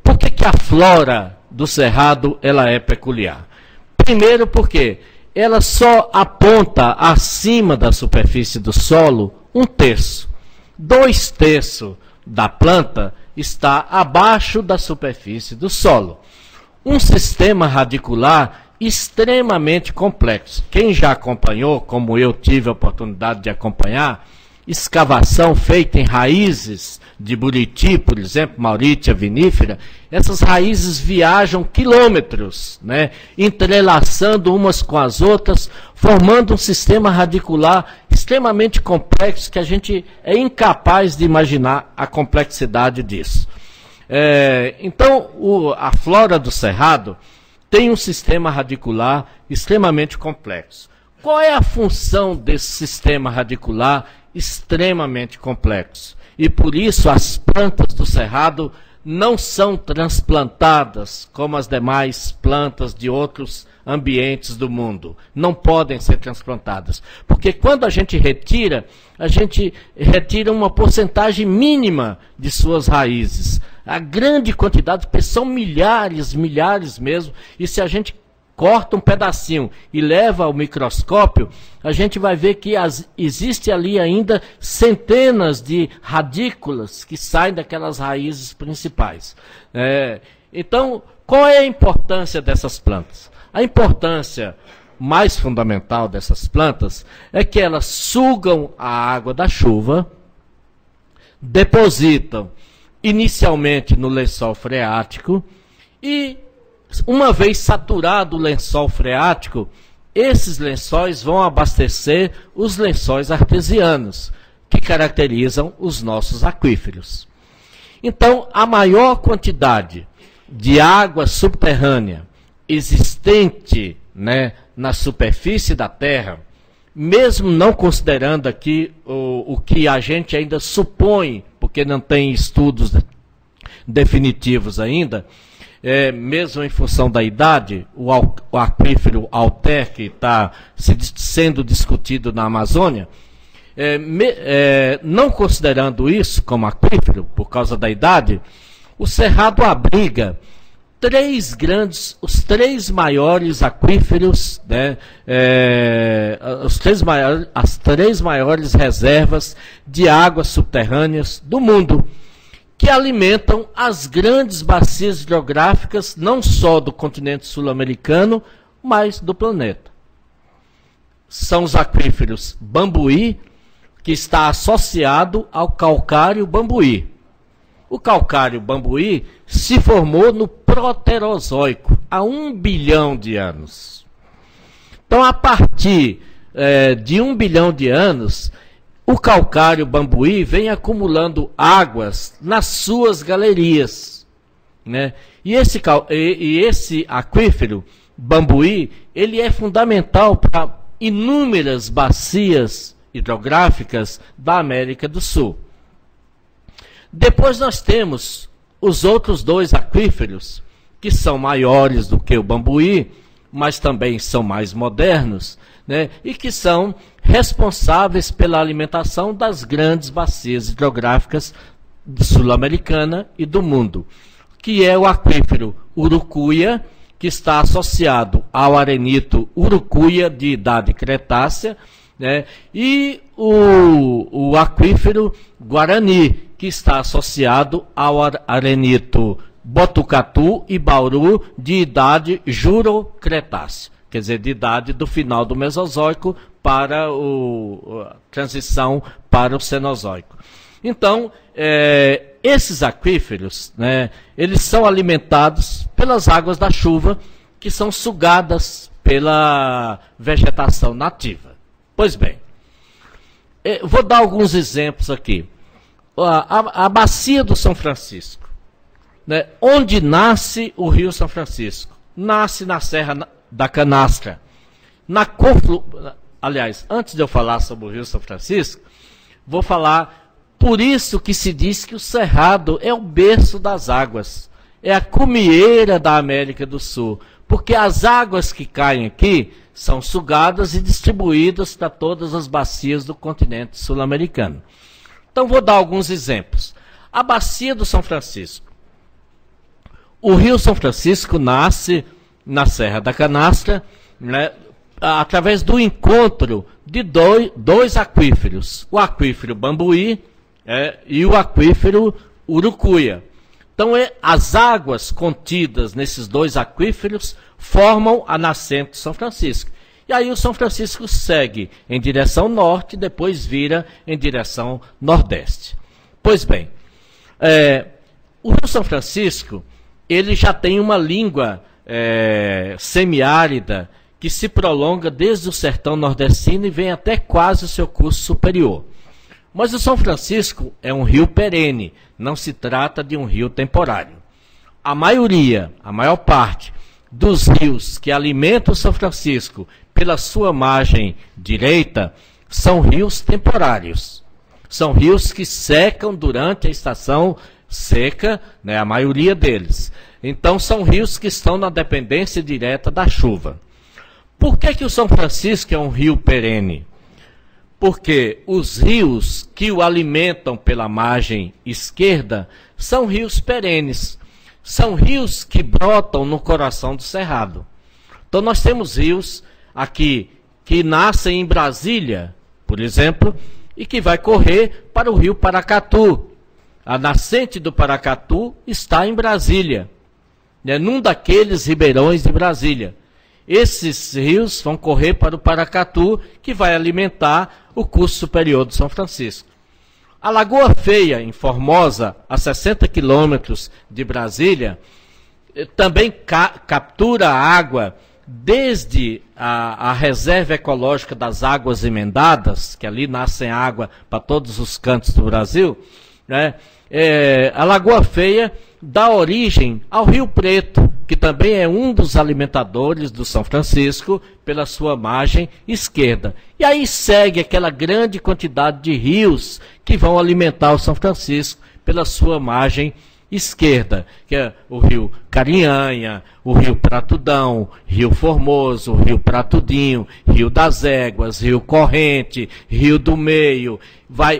Por que a flora do cerrado ela é peculiar? Primeiro porque ela só aponta acima da superfície do solo 1/3. 2/3 da planta está abaixo da superfície do solo. Um sistema radicular extremamente complexo. Quem já acompanhou, como eu tive a oportunidade de acompanhar, escavação feita em raízes de buriti, por exemplo, Mauritia vinífera, essas raízes viajam quilômetros, né, entrelaçando umas com as outras, formando um sistema radicular extremamente complexo que a gente é incapaz de imaginar a complexidade disso. Então, a flora do cerrado tem um sistema radicular extremamente complexo. Qual é a função desse sistema radicular extremamente complexo? E por isso as plantas do cerrado não são transplantadas como as demais plantas de outros ambientes do mundo. Não podem ser transplantadas. Porque quando a gente retira uma porcentagem mínima de suas raízes. A grande quantidade, porque são milhares mesmo, e se a gente corta um pedacinho e leva ao microscópio, a gente vai ver que existe ali ainda centenas de radículas que saem daquelas raízes principais. Então, qual é a importância dessas plantas? A importância mais fundamental dessas plantas é que elas sugam a água da chuva, depositam inicialmente no lençol freático e, uma vez saturado o lençol freático, esses lençóis vão abastecer os lençóis artesianos, que caracterizam os nossos aquíferos. Então, a maior quantidade de água subterrânea existente, né, na superfície da Terra, mesmo não considerando aqui o que a gente ainda supõe, porque não tem estudos definitivos ainda, mesmo em função da idade, o aquífero Alter, que está sendo discutido na Amazônia, não considerando isso como aquífero, por causa da idade, o Cerrado abriga os três maiores aquíferos, né, as três maiores reservas de águas subterrâneas do mundo, que alimentam as grandes bacias hidrográficas, não só do continente sul-americano, mas do planeta. São os aquíferos Bambuí, que está associado ao calcário Bambuí. O calcário Bambuí se formou no Proterozoico, há 1 bilhão de anos. Então, a partir de 1 bilhão de anos, o calcário Bambuí vem acumulando águas nas suas galerias, né? E esse aquífero Bambuí, ele é fundamental para inúmeras bacias hidrográficas da América do Sul. Depois nós temos os outros dois aquíferos, que são maiores do que o Bambuí, mas também são mais modernos, né, e que são responsáveis pela alimentação das grandes bacias hidrográficas sul-americana e do mundo, que é o aquífero Urucuia, que está associado ao arenito Urucuia de idade cretácea, né, e o aquífero Guarani, que está associado ao arenito Botucatu e Bauru de idade Juro-Cretáceo, quer dizer, de idade do final do Mesozoico para a transição para o Cenozoico. Então, esses aquíferos, né, eles são alimentados pelas águas da chuva, que são sugadas pela vegetação nativa. Pois bem, vou dar alguns exemplos aqui. A bacia do São Francisco, né, onde nasce o Rio São Francisco? Nasce na Serra da Canastra. Aliás, antes de eu falar sobre o Rio São Francisco, vou falar, por isso que se diz que o Cerrado é o berço das águas, é a cumieira da América do Sul, porque as águas que caem aqui são sugadas e distribuídas para todas as bacias do continente sul-americano. Então, vou dar alguns exemplos. A bacia do São Francisco. O Rio São Francisco nasce na Serra da Canastra, né, através do encontro de dois aquíferos, o aquífero Bambuí e o aquífero Urucuia. Então, as águas contidas nesses dois aquíferos formam a nascente do São Francisco. E aí o São Francisco segue em direção norte e depois vira em direção nordeste. Pois bem, o Rio São Francisco, ele já tem uma língua semiárida que se prolonga desde o sertão nordestino e vem até quase o seu curso superior. Mas o São Francisco é um rio perene, não se trata de um rio temporário. A maior parte dos rios que alimentam o São Francisco pela sua margem direita são rios temporários. São rios que secam durante a estação seca, né, a maioria deles. Então, são rios que estão na dependência direta da chuva. Por que o São Francisco é um rio perene? Porque os rios que o alimentam pela margem esquerda são rios perenes. São rios que brotam no coração do Cerrado. Então, nós temos rios aqui que nascem em Brasília, por exemplo, e que vai correr para o rio Paracatu. A nascente do Paracatu está em Brasília, né, num daqueles ribeirões de Brasília. Esses rios vão correr para o Paracatu, que vai alimentar o curso superior do São Francisco. A Lagoa Feia, em Formosa, a 60 quilômetros de Brasília, também captura água desde a reserva ecológica das águas emendadas, que ali nascem água para todos os cantos do Brasil, né? A Lagoa Feia dá origem ao Rio Preto, que também é um dos alimentadores do São Francisco pela sua margem esquerda. E aí segue aquela grande quantidade de rios que vão alimentar o São Francisco pela sua margem esquerda, que é o rio Carinhanha, o rio Pratudão, rio Formoso, rio Pratudinho, rio das Éguas, rio Corrente, rio do Meio,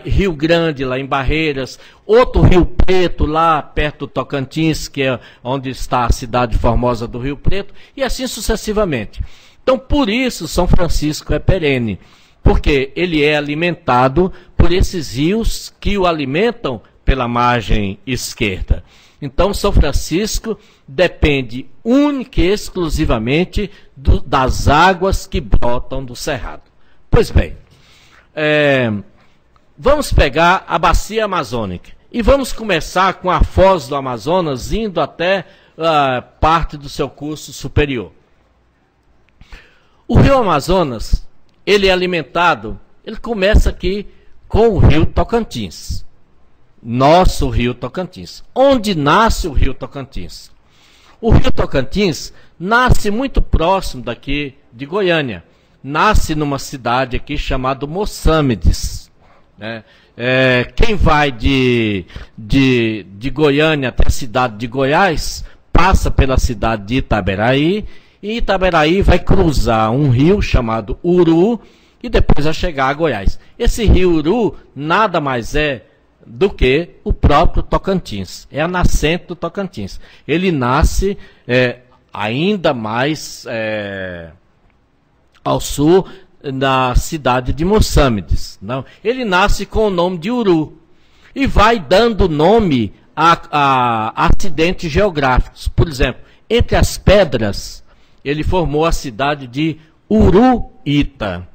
Rio Grande lá em Barreiras, outro Rio Preto lá perto do Tocantins, que é onde está a cidade formosa do Rio Preto, e assim sucessivamente. Então, por isso, São Francisco é perene, porque ele é alimentado por esses rios que o alimentam pela margem esquerda. Então, São Francisco depende única e exclusivamente das águas que brotam do Cerrado. Pois bem, vamos pegar a bacia amazônica e vamos começar com a foz do Amazonas, indo até parte do seu curso superior. O rio Amazonas, ele é alimentado, ele começa aqui com o rio Tocantins. Nosso rio Tocantins. Onde nasce o rio Tocantins? O rio Tocantins nasce muito próximo daqui de Goiânia. Nasce numa cidade aqui chamada Mossâmedes, né? Quem vai de Goiânia até a cidade de Goiás, passa pela cidade de Itaberaí, e Itaberaí vai cruzar um rio chamado Uru, e depois vai chegar a Goiás. Esse rio Uru nada mais é do que o próprio Tocantins, é a nascente do Tocantins. Ele nasce ainda mais ao sul, na cidade de Mossâmedes. Não? Ele nasce com o nome de Uru e vai dando nome a acidentes geográficos. Por exemplo, entre as pedras, ele formou a cidade de Uruíta.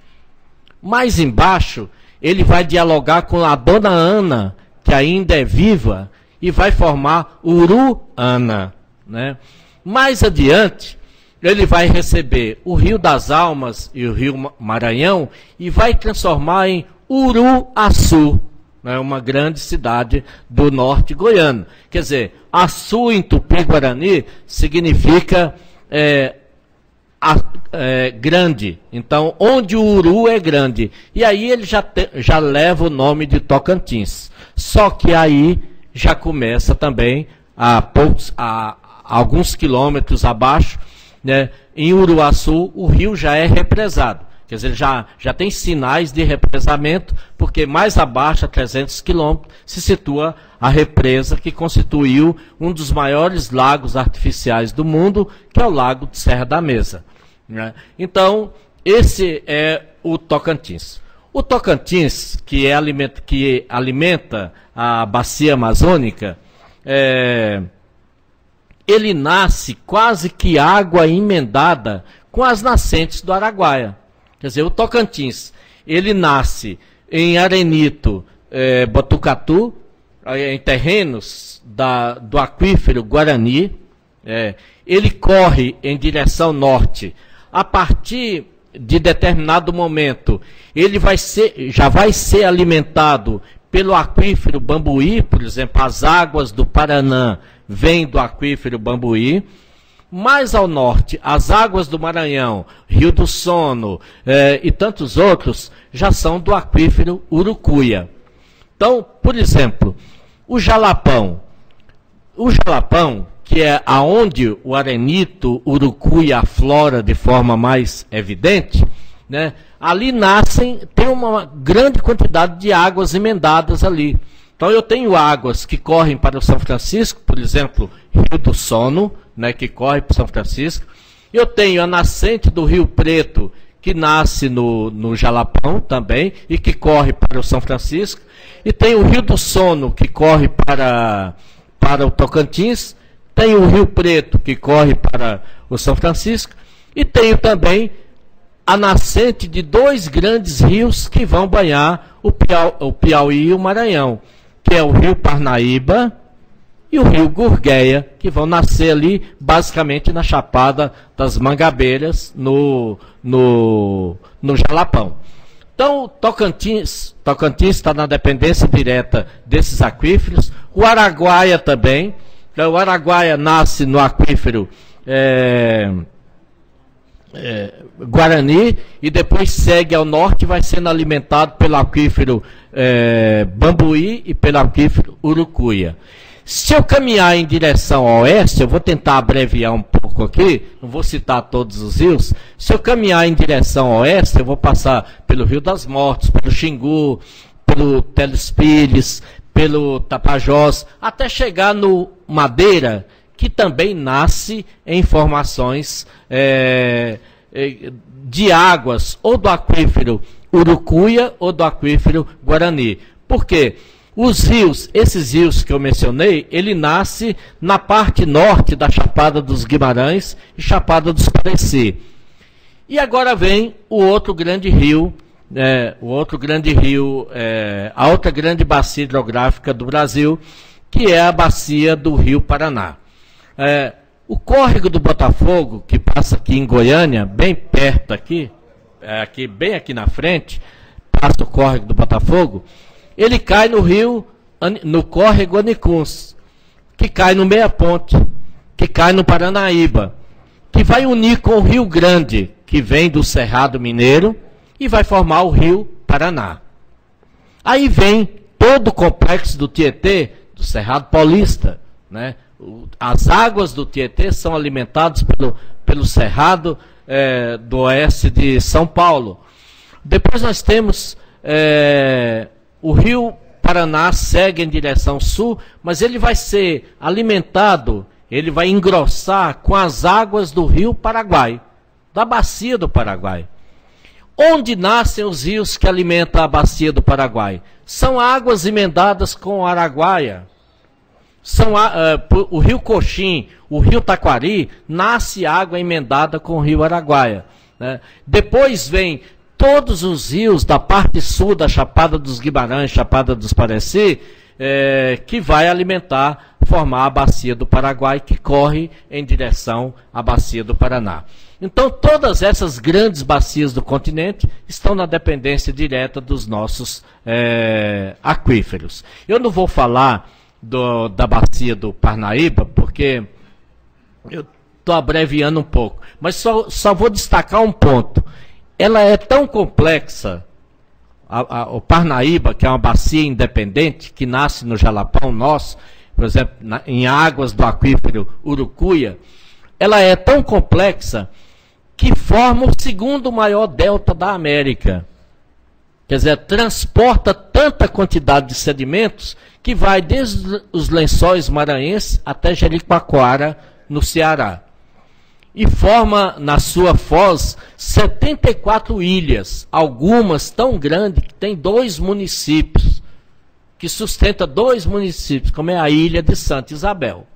Mais embaixo, ele vai dialogar com a dona Ana, que ainda é viva, e vai formar Uruana. Né? Mais adiante, ele vai receber o Rio das Almas e o Rio Maranhão e vai transformar em Uruaçu, né? Uma grande cidade do norte goiano. Quer dizer, Açu em Tupi-Guarani significa grande. Então, onde o Uru é grande. E aí ele já leva o nome de Tocantins. Só que aí já começa também a alguns quilômetros abaixo, né, em Uruaçu, o rio já é represado. Quer dizer, já tem sinais de represamento, porque mais abaixo, a 300 quilômetros, se situa a represa que constituiu um dos maiores lagos artificiais do mundo, que é o Lago de Serra da Mesa. Né? Então, esse é o Tocantins. O Tocantins, que alimenta a bacia amazônica, ele nasce quase que água emendada com as nascentes do Araguaia. Quer dizer, o Tocantins, ele nasce em Arenito, Botucatu, em terrenos do aquífero Guarani. Ele corre em direção norte. A partir de determinado momento, ele já vai ser alimentado pelo aquífero Bambuí, por exemplo, as águas do Paraná vêm do aquífero Bambuí. Mais ao norte, as águas do Maranhão, Rio do Sono e tantos outros já são do aquífero Urucuia. Então, por exemplo, o Jalapão, que é aonde o arenito Urucuia aflora de forma mais evidente, né, ali tem uma grande quantidade de águas emendadas ali. Então eu tenho águas que correm para o São Francisco, por exemplo, Rio do Sono, né, que corre para o São Francisco. Eu tenho a nascente do Rio Preto, que nasce no Jalapão também, e que corre para o São Francisco. E tem o Rio do Sono, que corre para o Tocantins. Tem o Rio Preto, que corre para o São Francisco. E tenho também a nascente de dois grandes rios que vão banhar o Piauí e o Maranhão, que é o Rio Parnaíba e o Rio Gurgueia, que vão nascer ali, basicamente, na Chapada das Mangabeiras, no Jalapão. Então, Tocantins está na dependência direta desses aquíferos. O Araguaia também. Então, o Araguaia nasce no aquífero Guarani e depois segue ao norte e vai sendo alimentado pelo aquífero Bambuí e pelo aquífero Urucuia. Se eu caminhar em direção ao oeste, eu vou tentar abreviar um pouco aqui, não vou citar todos os rios. Se eu caminhar em direção ao oeste, eu vou passar pelo Rio das Mortes, pelo Xingu, pelo Telespires, pelo Tapajós, até chegar no Madeira, que também nasce em formações de águas, ou do aquífero Urucuia, ou do aquífero Guarani. Por quê? Esses rios que eu mencionei, ele nasce na parte norte da Chapada dos Guimarães e Chapada dos Pareci. E agora vem o outro grande rio, a outra grande bacia hidrográfica do Brasil, que é a bacia do Rio Paraná. O córrego do Botafogo, que passa aqui em Goiânia, bem perto aqui, bem aqui na frente, passa o córrego do Botafogo, ele cai no córrego Anicuns, que cai no Meia Ponte, que cai no Paranaíba, que vai unir com o Rio Grande, que vem do Cerrado Mineiro, e vai formar o Rio Paraná. Aí vem todo o complexo do Tietê, do Cerrado Paulista, né? As águas do Tietê são alimentadas pelo Cerrado do oeste de São Paulo. Depois nós temos o Rio Paraná segue em direção sul, mas ele vai ser alimentado, ele vai engrossar com as águas do Rio Paraguai, da bacia do Paraguai. Onde nascem os rios que alimentam a bacia do Paraguai? São águas emendadas com o Araguaia. O rio Coxim, o rio Taquari, nasce água emendada com o rio Araguaia, né? Depois vem todos os rios da parte sul da Chapada dos Guimarães, Chapada dos Pareci, que vai alimentar, formar a bacia do Paraguai, que corre em direção à bacia do Paraná. Então, todas essas grandes bacias do continente estão na dependência direta dos nossos aquíferos. Eu não vou falar da bacia do Parnaíba, porque eu estou abreviando um pouco, mas só vou destacar um ponto. Ela é tão complexa, o Parnaíba, que é uma bacia independente, que nasce no Jalapão nosso, por exemplo, em águas do aquífero Urucuia, ela é tão complexa que forma o segundo maior delta da América. Quer dizer, transporta tanta quantidade de sedimentos que vai desde os lençóis maranhenses até Jericoacoara, no Ceará. E forma na sua foz 74 ilhas, algumas tão grandes que tem 2 municípios, que sustenta 2 municípios, como é a ilha de Santa Isabel.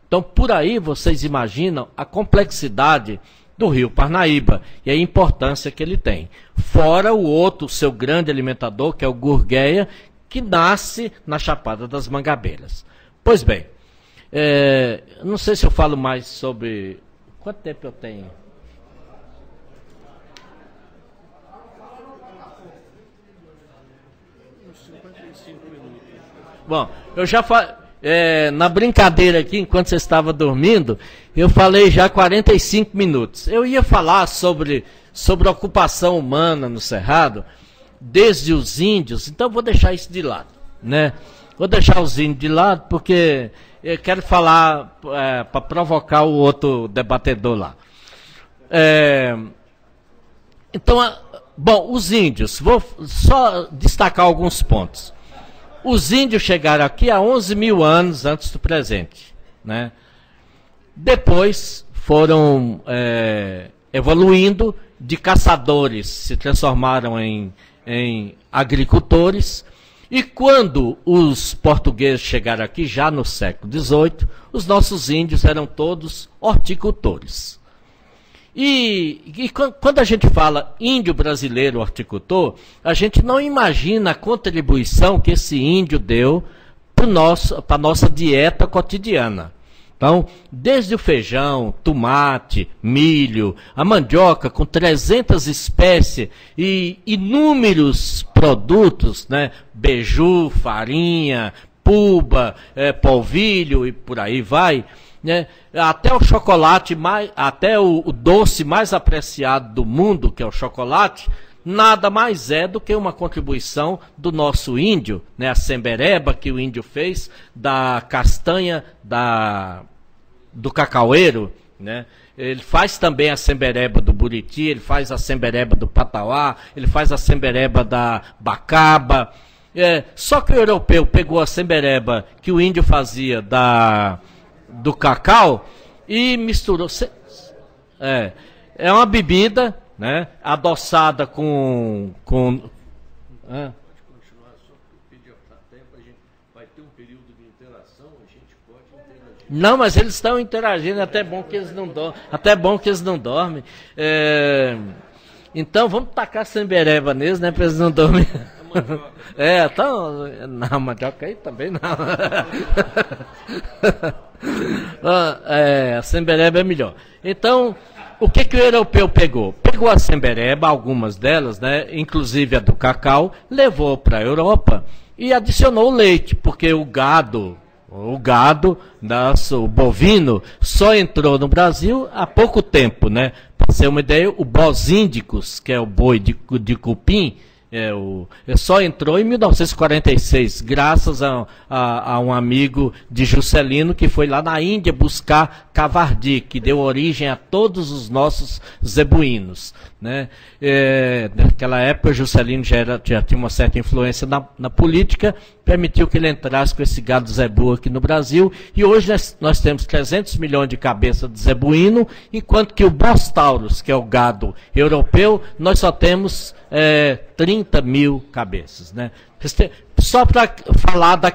Então, por aí vocês imaginam a complexidade do rio Parnaíba e a importância que ele tem. Fora o outro, seu grande alimentador, que é o Gurgueia, que nasce na Chapada das Mangabeiras. Pois bem, não sei se eu falo mais sobre... Quanto tempo eu tenho? Uns 55 minutos. Bom, eu já falei... na brincadeira aqui, enquanto você estava dormindo, eu falei já 45 minutos. Eu ia falar sobre a ocupação humana no Cerrado, desde os índios, então vou deixar isso de lado, né? Vou deixar os índios de lado, porque eu quero falar para provocar o outro debatedor lá. Então, bom, os índios, vou só destacar alguns pontos. Os índios chegaram aqui há 11 mil anos antes do presente, né? Depois foram evoluindo de caçadores, se transformaram em agricultores, e quando os portugueses chegaram aqui, já no século XVIII, os nossos índios eram todos horticultores. E quando a gente fala índio brasileiro horticultor, a gente não imagina a contribuição que esse índio deu para a nossa dieta cotidiana. Então, desde o feijão, tomate, milho, a mandioca com 300 espécies e inúmeros produtos, né? Beiju, farinha, puba, polvilho e por aí vai, né? Até o chocolate, até o doce mais apreciado do mundo, que é o chocolate, nada mais é do que uma contribuição do nosso índio, né? A sembereba que o índio fez, da castanha do cacaueiro, né? Ele faz também a sembereba do buriti, ele faz a sembereba do patauá, ele faz a sembereba da bacaba. Só que o europeu pegou a sembereba que o índio fazia do cacau e misturou. É uma bebida, né, adoçada com Não, mas eles estão interagindo, até bom que eles não dormem. Então vamos tacar sembereba neles, né, para eles não dormirem. Então, não, mandioca aí também não. A sembereba é melhor. Então, o que o europeu pegou? Pegou a sembereba, algumas delas, né, inclusive a do cacau, levou para a Europa e adicionou leite, porque o gado, o bovino, só entrou no Brasil há pouco tempo, né? Para ser uma ideia, o bós índicos, que é o boi de cupim, Só entrou em 1946, graças a um amigo de Juscelino que foi lá na Índia buscar cavardi, que deu origem a todos os nossos zebuínos, né? Naquela época, Juscelino já tinha uma certa influência na política, permitiu que ele entrasse com esse gado zebu aqui no Brasil, e hoje nós temos 300 milhões de cabeças de zebuíno, enquanto que o Bos Taurus, que é o gado europeu, nós só temos 30 mil cabeças, né? Só para falar da